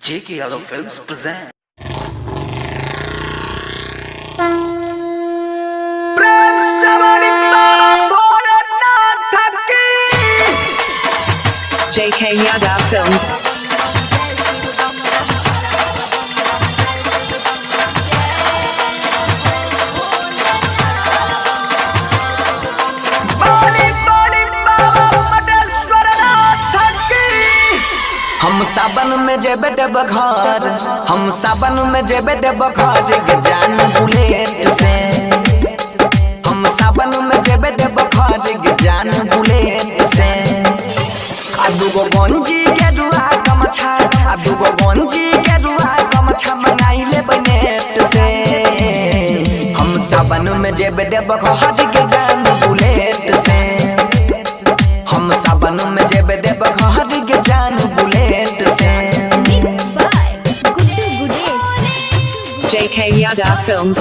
J.K. Yadav Films present. J.K. Yadav Films. हम सावन में जेबे देब घर, हम सावन में जेबे देब घर के जान बुलेट से। हम सावन में जेबे देब घर के जान बुलेट से। आ दुगो गंजी के दुआ गमछा, आ दुगो गंजी के दुआ गमछा मंगाई ले बनेट से। हम सावन में जेबे देब घर के जान बुलेट से। हम सावन में जेबे देब घर के जान बुलेट से। J.K. Yadav Films.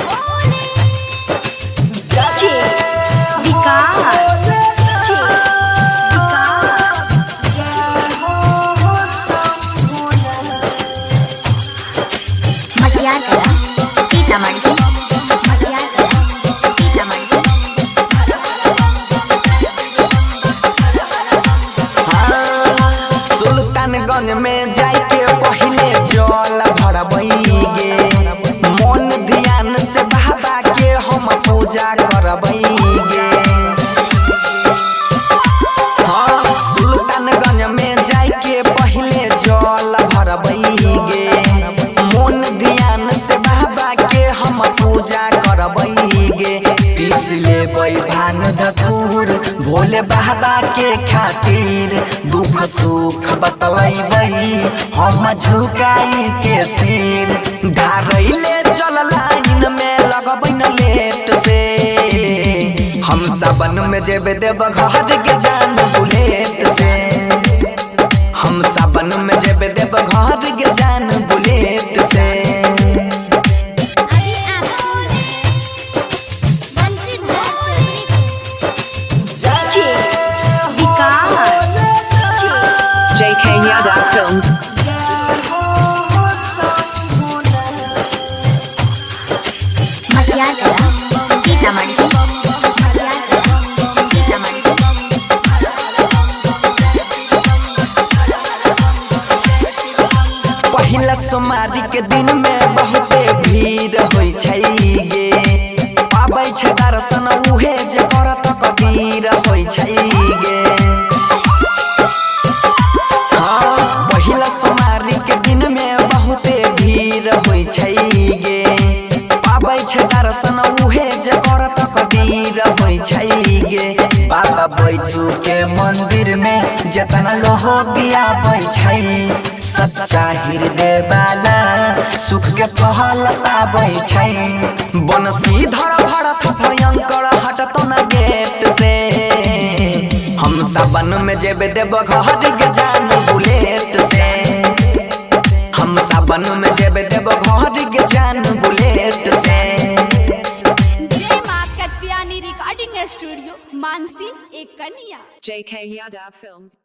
सुल्तानगंज में जाके पहले जल भरबैगे, मन ध्यान से बाबा के हम पूजा करबैगे। हाँ, सुल्तानगंज में जाके पहले जल भरबैगे, मन ध्यान से बाबा के हम पूजा करबैगे। पीस लेबै भान धतूर भोले बाबा के खातिर, दुख सुख बतलैबै हम झुकाई के सिर। धारैले चल लाइन में लगबै न लेट से। हम सावन में जेबे देब घर के जान बुलेट से। हम सावन में जेबे देब घर के जान बुलेट से। J.K. Yadav Films. पहिला सोमवारी के दिन में बहुते भीड़ होइ छै गे, पाबै छै दर्शन उहे जे करत कदीर होइ छै गे। हाँ, पहिला सोमवारी के दिन में बहुते भीड़ होइ छै गे, पाबै छै दर्शन उहे जे करत कदीर होइ छै गे। बाबा बैजू के मंदिर में जतना लोग आबै छै, सच्चा हृदय वाला सुख के फल पाबै छै। बनसीधर भरत भयंकर हटतो न गेट से। हम सावन में जेबे देब घर के जान बुलेट से। हम सावन में जेबे देब घर के जान बुलेट से। जय मां कत्यानी रिकॉर्डिंग स्टूडियो मानसी एक कन्या। J.K. Yadav Films.